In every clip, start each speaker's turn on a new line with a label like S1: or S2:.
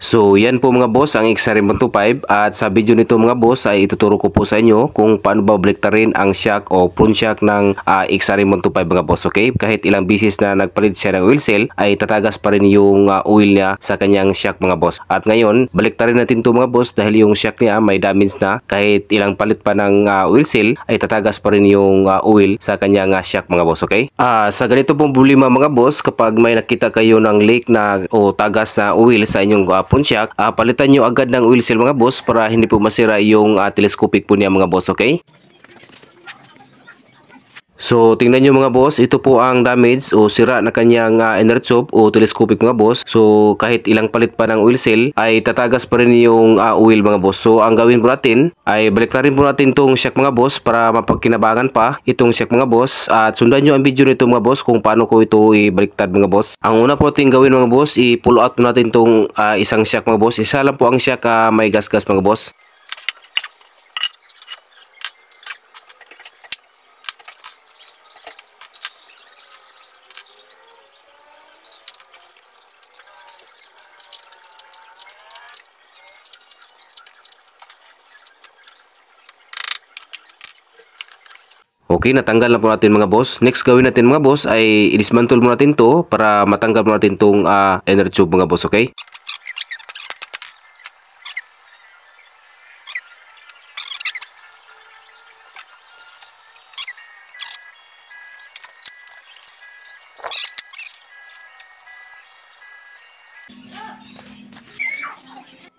S1: So yan po mga boss ang XRM125 at sa video nito mga boss ay ituturo ko po sa inyo kung paano ba baliktarin ang shock o front shock ng XRM125 mga boss. Okay, kahit ilang bisis na nagpalit siya ng oil seal ay tatagas pa rin yung oil niya sa kanyang shock mga boss. At ngayon baliktarin natin to mga boss dahil yung shock niya may damage na, kahit ilang palit pa ng oil seal ay tatagas pa rin yung oil sa kanyang shock mga boss. Okay, sa ganito pong problema mga boss, kapag may nakita kayo ng leak na o tagas na oil sa inyong front shock, palitan nyo agad ng oil seal mga boss para hindi po masira yung telescopic po niya mga boss. Okay, so tingnan nyo mga boss, ito po ang damage o sira na kanyang inner tube o telescopic mga boss. So kahit ilang palit pa ng oil seal ay tatagas pa rin yung oil mga boss. So ang gawin po natin ay baliktarin po natin itong shock mga boss para mapagkinabangan pa itong shock mga boss. At sundan nyo ang video nito mga boss kung paano ko ito ibaliktad mga boss. Ang una po natin gawin mga boss, i-pull out po natin itong isang shock mga boss. Isa lang po ang shock may gas-gas mga boss. Okay, natanggal na po natin mga boss. Next gawin natin mga boss ay i-dismantle mo natin to para matanggal mo natin tong inner tube mga boss. Okay,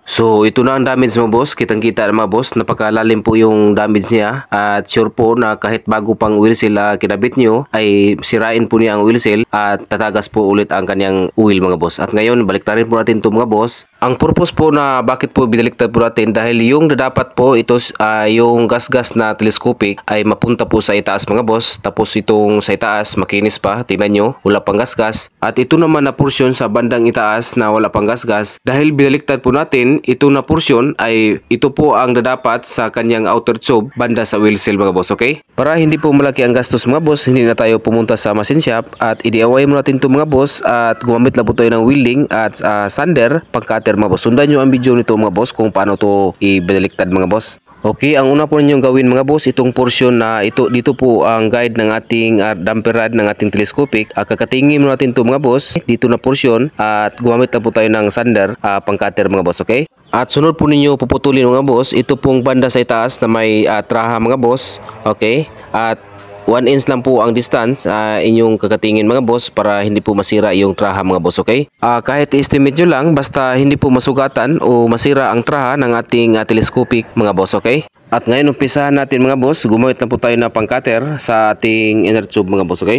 S1: so ito na ang damage mga boss, kitang-kita mga boss, napakalalim po yung damage niya at sure po na kahit bago pang oil seal kinabit nyo ay sirain po niya ang oil seal at tatagas po ulit ang kanyang oil mga boss. At ngayon baliktarin po natin ito mga boss. Ang purpose po na bakit po binaliktad po natin dahil yung dapat po ito yung gas-gas na telescopic ay mapunta po sa itaas mga boss, tapos itong sa itaas makinis pa, tingnan nyo wala pang gas-gas, at ito naman na portion sa bandang itaas na wala pang gas-gas dahil binaliktad po natin ito na portion ay ito po ang dadapat sa kanyang outer tube banda sa oil seal mga boss. Okay, para hindi po malaki ang gastos mga boss, hindi na tayo pumunta sa machine shop at i-DIY mo natin ito mga boss at gumamit lang po tayo ng welding at sander pang cutter mga boss. Sundan nyo ang video nito mga boss kung paano to ibaliktad mga boss. Okay, ang una po ninyong gawin mga boss, itong portion na ito dito po ang guide ng ating damper rod ng ating telescopic. Kakatingin mo natin ito mga boss dito na portion at gumamit na po tayo ng sander pang cutter mga boss. Okay, at sunod po ninyo puputulin mga boss ito pong banda sa itaas na may traha mga boss. Okay, at 1 inch lang po ang distance inyong kakatingin mga boss para hindi po masira yung traha mga boss. Okay, kahit estimate nyo lang basta hindi po masugatan o masira ang traha ng ating telescopic mga boss. Okay, at ngayon umpisahan natin mga boss, gumamit na po tayo na pang cutter sa ating inner tube mga boss. Okay,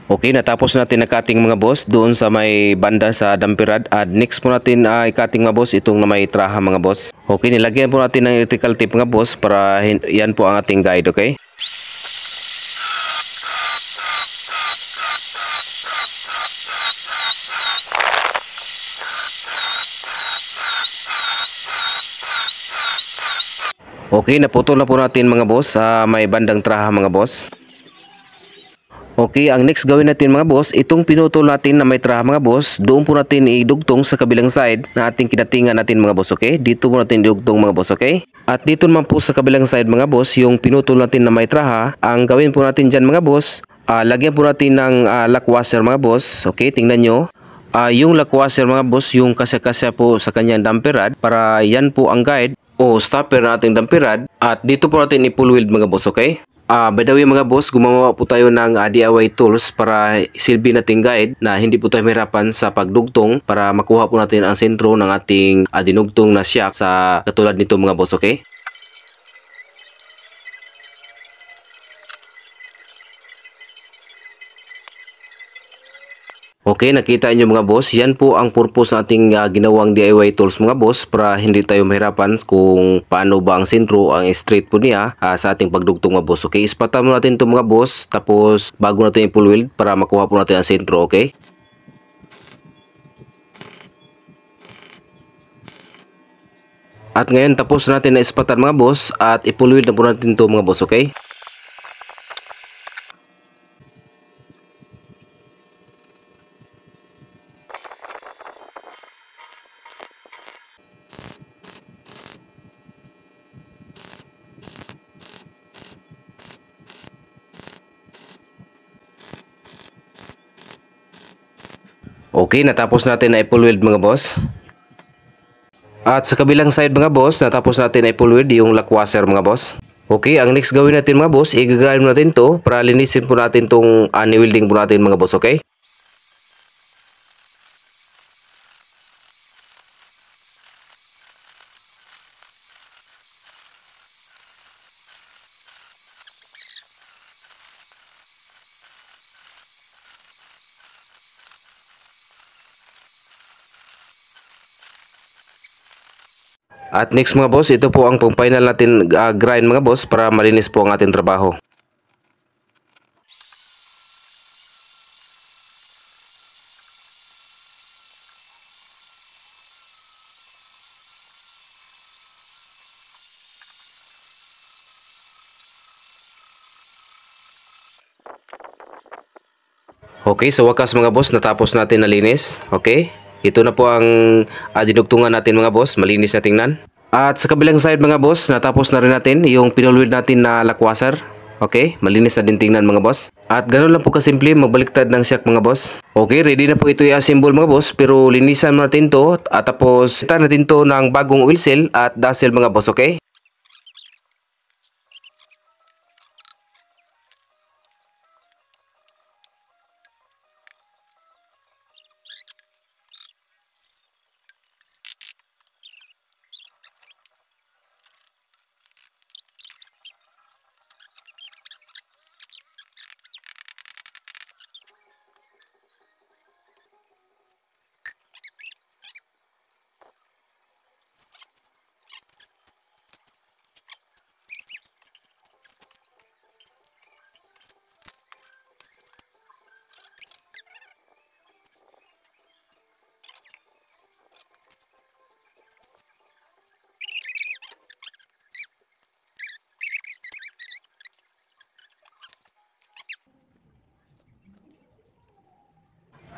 S1: okay, natapos natin na cutting mga boss doon sa may banda sa damper rod. At next po natin i-cutting mga boss itong na may traha mga boss. Okay, nilagyan po natin ng electrical tape mga boss para yan po ang ating guide. Okay, okay, naputol na po natin mga boss sa may bandang traha mga boss. Okay, ang next gawin natin mga boss, itong pinutol natin na may traha mga boss, doon po natin idugtong sa kabilang side na ating kinatingan natin mga boss. Okay, dito po natin idugtong mga boss. Okay, at dito naman po sa kabilang side mga boss, yung pinutol natin na may traha, ang gawin po natin dyan mga boss, lagyan po natin ng lock washer mga boss. Okay, tingnan nyo. Yung lock washer mga boss, yung kasya-kasya po sa kanyang damper rod para yan po ang guide o stopper na ating damper rod. At dito po natin i-pull weld mga boss. Okay, by the way mga boss, gumawa po tayo ng DIY tools para silbi nating guide na hindi po tayo mahirapan sa pagdugtong para makuha po natin ang sentro ng ating dinugtong na shock sa katulad nito mga boss. Okay, Okay, nakita nyo mga boss, yan po ang purpose ng ating ginawang DIY tools mga boss para hindi tayo mahirapan kung paano ba ang sentro, ang straight po niya sa ating pagdugtong mga boss. Okay, ispatan mo natin ito mga boss, tapos bago natin i-full weld para makuha po natin ang sentro, okay? At ngayon tapos natin na ispatan mga boss at i-full weld na po natin ito mga boss, okay? Okay, natapos natin na i-full weld mga boss. At sa kabilang side mga boss, natapos natin na i-full weld yung lock washer mga boss. Okay, ang next gawin natin mga boss, i-grind natin to para linisin po natin tong ni-welding po natin mga boss, okay? At next mga boss, ito po ang pang-final natin grind mga boss para malinis po ang ating trabaho. Okay, sa wakas mga boss, natapos natin nalinis. Okay? Ito na po ang dinugtungan natin mga boss, malinis na tingnan. At sa kabilang side mga boss, natapos na rin natin yung pinulwid natin na lock washer. Okay, malinis na din tingnan mga boss. At ganoon lang po kasimple, magbaliktad ng shock mga boss. Okay, ready na po ito i-assemble mga boss, pero linisan natin to at tapos kita natin to ng bagong oil seal at dazzle mga boss, okay?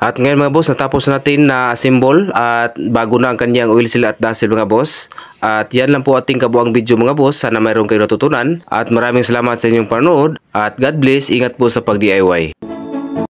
S1: At ngayon mga boss, natapos natin na assemble at bago na ang kanyang oil seal at dazzle mga boss. At yan lang po ating kabuang video mga boss. Sana mayroon kayo natutunan. At maraming salamat sa inyong panonood. At God bless, ingat po sa pag-DIY.